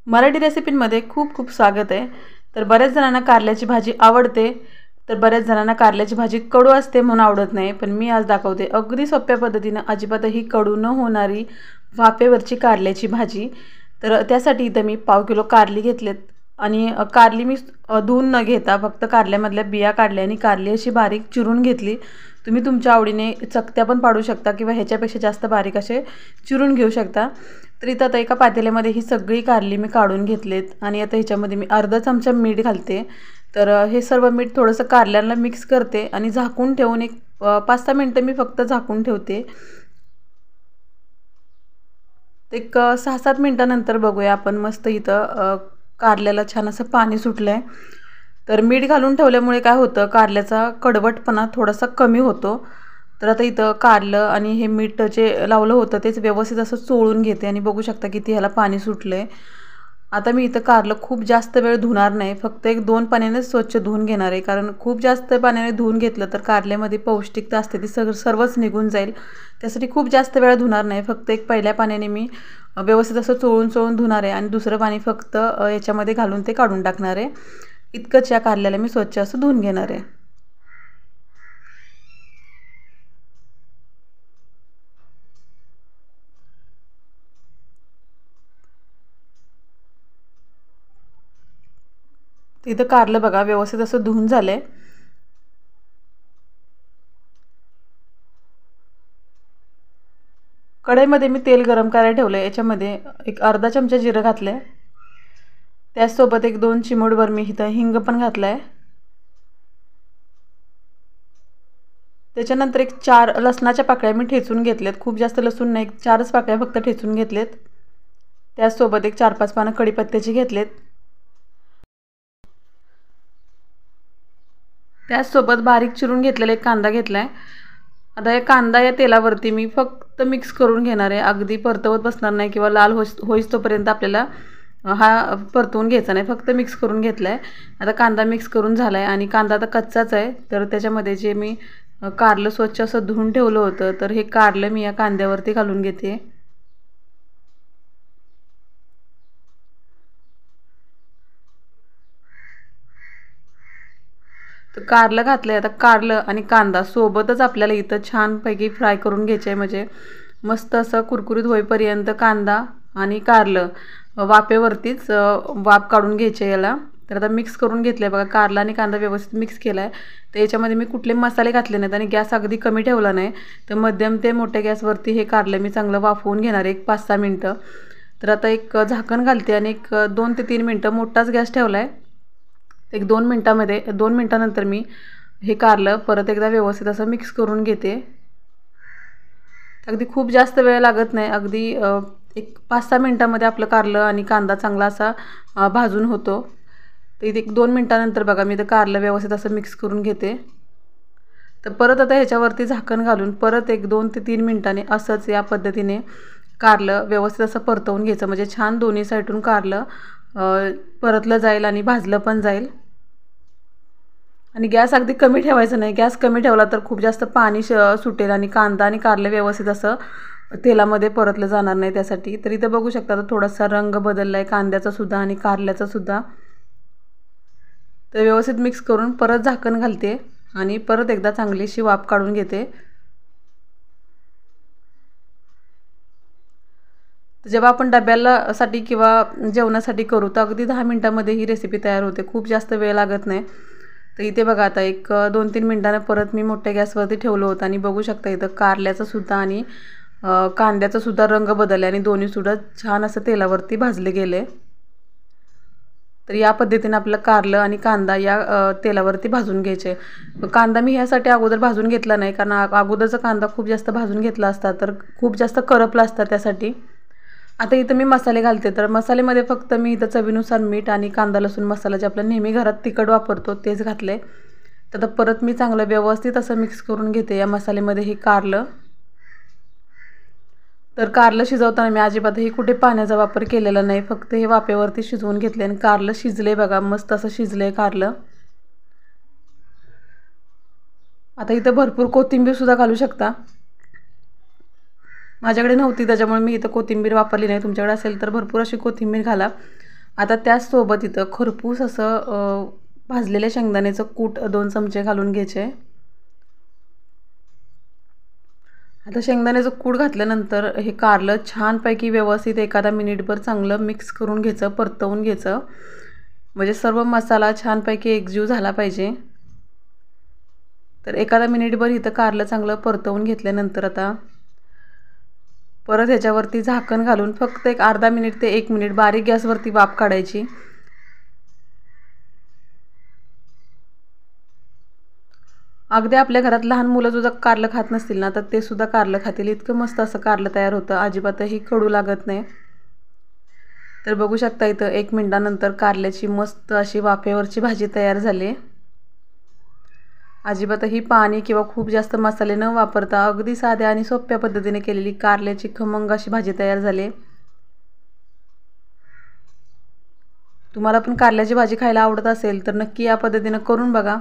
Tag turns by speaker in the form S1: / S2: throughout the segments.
S1: मराठी रेसिपींमध्ये खूप खूप स्वागत आहे। तर बऱ्याच जणांना कारल्याची भाजी आवडते, तर बऱ्याच जणांना कारल्याची भाजी कडू असते म्हणून आवडत नाही। पण मी आज दाखवते अगदी सोप्या पद्धतीने अजिबातही कडू न होणारी वाफेवरची कारल्याची भाजी। तर त्यासाठी इथे मी पाव किलो कारली घेतलेत आणि कारली मी धुवून न घेता फक्त कारल्यामधल्या बिया काढल्या आणि कारली अशी बारीक चिरून घेतली। तुम्ही तुमच्या आवडीने चकत्या पण पाडू शकता किंवा ह्याच्यापेक्षा जास्त बारीक असे चिरून घेऊ शकता। तर इथं आता एका पातेल्यामध्ये ही सगळी कारली मी काढून घेतलेत आणि आता ह्याच्यामध्ये मी अर्धा चमचा मीठ घालते। तर हे सर्व मीठ थोडंसं कारल्याला मिक्स करते आणि झाकून ठेवून एक 5-6 मिनिटं मी फक्त झाकून ठेवते। एक 6-7 मिनिटानंतर बघूया आपण मस्त इथं कारल्याला छान असं पाणी सुटलंय। तर मीठ घालून ठेवल्यामुळे काय होतं कारल्याचा कडवटपणा थोडासा कमी होतो। तर आता इथं कारलं आणि हे मीठ जे लावलं होतं तेच व्यवस्थित असं चोळून घेते आणि बघू शकता किती ह्याला पाणी सुटलंय। आता मी इथं कारलं खूप जास्त वेळ धुणार नाही, फक्त 1-2 पाण्याने स्वच्छ धुवून घेणार आहे। कारण खूप जास्त पाण्याने धुवून घेतलं तर कारल्यामध्ये पौष्टिकता असते ती सर्वच निघून जाईल। त्यासाठी खूप जास्त वेळ धुणार नाही, फक्त एक पहिल्या पाण्याने मी व्यवस्थित असं चोळून धुणार आहे आणि दुसरं पाणी फक्त याच्यामध्ये घालून ते काढून टाकणार आहे। इतकंच या कारल्याला मी स्वच्छ असं धुवून घेणार आहे। इथं कारलं बघा व्यवस्थित असं धुवून झालंय। कढईमध्ये मी तेल गरम करायला ठेवलंय, याच्यामध्ये एक अर्धा चमचा जिरं घातलंय, त्याचसोबत 1-2 चिमूटभर मी इथं हिंग पण घातलाय। त्याच्यानंतर एक 4 लसणाच्या पाकळ्या मी ठेचून घेतल्यात, खूप जास्त लसूण नाही, 4च पाकळ्या फक्त ठेचून घेतलेत। त्याचसोबत एक 4-5 पानं कढीपत्त्याची घेतलेत। त्याचसोबत बारीक चिरून घेतलेला एक कांदा घेतलाय। आता या कांदा या तेलावरती मी फक्त मिक्स करून घेणार आहे, अगदी परतवत बसणार नाही किंवा लाल होईस तोपर्यंत आपल्याला हा परतवून घ्यायचा नाही, फक्त मिक्स करून घेतलाय। आता कांदा मिक्स करून झालाय आणि कांदा आता कच्चाच आहे, तर त्याच्यामध्ये जे मी कारलं स्वच्छ असं धुवून ठेवलं होतं तर हे कारलं मी या कांद्यावरती घालून घेते। तर कारलं घातलंय, आता कारलं आणि कांदा सोबतच आपल्याला इथं छानपैकी फ्राय करून घ्यायचे, म्हणजे मस्त असं कुरकुरीत होईपर्यंत कांदा आणि कारलं वाफेवरतीच वाफ काढून घ्यायचे याला। तर आता मिक्स करून घेतलंय बघा, कारला आणि कांदा व्यवस्थित मिक्स केलाय। तर याच्यामध्ये मी कुठले मसाले घातले नाहीत आणि गॅस अगदी कमी ठेवला नाही, तर मध्यम ते मोठ्या गॅसवरती हे कारलं मी चांगलं वाफवून घेणार आहे 1-5-6 मिनिटं। तर आता एक झाकण घालते आणि एक 2 ते 3 मिनिटं मोठाच गॅस ठेवलाय। एक 2 मिनिटानंतर मी हे कारलं परत एकदा व्यवस्थित असं मिक्स करून घेते। अगदी खूप जास्त वेळ लागत नाही, अगदी एक 5-6 मिनिटांमध्ये आपलं कारलं आणि कांदा चांगला असा भाजून होतो। तर इथे 1-2 मिनिटानंतर बघा मी ते कारलं व्यवस्थित असं मिक्स करून घेते। तर परत आता ह्याच्यावरती झाकण घालून परत 1-2 ते 3 मिनिटांनी असंच या पद्धतीने कारलं व्यवस्थित असं परतवून घ्यायचं, म्हणजे छान दोन्ही साईडून कारलं परतलं जाईल आणि भाजलं पण जाईल। आणि गॅस अगदी कमी ठेवायचा नाही, गॅस कमी ठेवला तर खूप जास्त पाणी सुटेल आणि कांदा आणि कारलं व्यवस्थित असं तेलामध्ये परतलं जाणार नाही त्यासाठी। तर इथं बघू शकता तर थोडासा रंग बदलला आहे कांद्याचा सुद्धा आणि कारल्याचा सुद्धा। तर व्यवस्थित मिक्स करून परत झाकण घालते आणि परत एकदा चांगलीशी वाफ काढून घेते। जेव्हा आपण डब्याला साठी किंवा जेवणासाठी करू तर अगदी 10 मिनिटांमध्ये ही रेसिपी तयार होते, खूप जास्त वेळ लागत नाही। तर इथे बघा आता एक 2-3 मिनिटांनी परत मी मोठ्या गॅसवरती ठेवलं होतं आणि बघू शकता इथं कारल्याचा सुद्धा आणि कांद्याचा सुद्धा रंग बदलला आणि दोन्ही सुद्धा छान असं तेलावरती भाजले गेले। तर या पद्धतीने आपलं कारलं आणि कांदा या तेलावरती भाजून घ्यायचे। कांदा मी ह्यासाठी अगोदर भाजून घेतला नाही, कारण अगोदरचा कांदा खूप जास्त भाजून घेतला असता तर खूप जास्त करपला असता त्यासाठी। आता इथं मी मसाले घालते, तर मसाल्यामध्ये फक्त मी इथं चवीनुसार मीठ आणि कांदा लसूण मसाला जे आपल्या नेहमी घरात तिखट वापरतो तेच घातले। तर आता परत मी चांगलं व्यवस्थित असं मिक्स करून घेते या मसाल्यामध्ये हे कारलं। तर कारलं शिजवताना मी अजिबातही कुठे पाण्याचा वापर केलेला नाही, फक्त हे वाफेवरती शिजवून घेतले आणि कारलं शिजले बघा, मस्त असं शिजलंय कारलं। आता इथं भरपूर कोथिंबीर सुद्धा घालू शकता, माझ्याकडे नव्हती त्याच्यामुळे मी इथं कोथिंबीर वापरली नाही, तुमच्याकडे असेल तर भरपूर अशी कोथिंबीर घाला। आता त्याचसोबत इथं खरपूस असं भाजलेल्या शेंगदाण्याचं कूट 2 चमचे घालून घ्यायचे. आता शेंगदाण्याचं कूट घातल्यानंतर हे कारलं छानपैकी व्यवस्थित एखादा मिनिटभर चांगलं मिक्स करून घ्यायचं, परतवून घ्यायचं. म्हणजे सर्व मसाला छानपैकी एकजीव झाला पाहिजे. तर एखादा मिनिटभर इथं कारलं चांगलं परतवून घेतल्यानंतर आता परत ह्याच्यावरती झाकण घालून फक्त एक अर्धा मिनिट ते 1 मिनिट बारीक गॅसवरती वाफ काढायची. अगदी आपल्या घरात लहान मुलं सुद्धा कारलं खात नसतील ना, तर ते सुद्धा कारलं खातील. इतकं मस्त असं कारलं तयार होतं, अजिबातही कडू लागत नाही. तर बघू शकता इथं 1 मिनिटानंतर कारल्याची मस्त अशी वाफेवरची भाजी तयार झाली. अजिबातही पाणी किंवा खूप जास्त मसाले न वापरता अगदी साध्या आणि सोप्या पद्धतीने केलेली कारल्याची खमंग अशी भाजी तयार झाली. तुम्हाला पण कारल्याची भाजी खायला आवडत असेल तर नक्की या पद्धतीने करून बघा.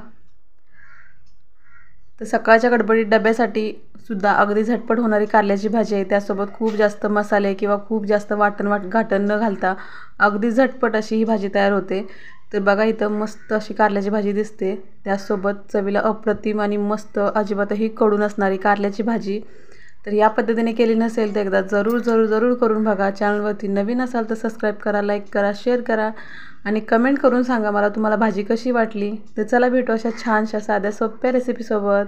S1: तर सकाळच्या गडबडीत डब्यासाठी सुद्धा अगदी झटपट होणारी कारल्याची भाजी आहे. त्यासोबत खूप जास्त मसाले किंवा खूप जास्त घाटण न घालता अगदी झटपट अशी ही भाजी तयार होते. तर बघा इथं मस्त अशी कारल्याची भाजी दिसते. त्यासोबत चवीला अप्रतिम आणि मस्त अजिबातही कडू नसणारी कारल्याची भाजी. तर या पद्धतीने केली नसेल तर एकदा जरूर करून बघा. चॅनलवरती नवीन असाल तर सबस्क्राईब करा, लाईक करा, शेअर करा आणि कमेंट करून सांगा मला तुम्हाला भाजी कशी वाटली. तर चला भेटू अशा छानशा साध्या सोप्या रेसिपीसोबत.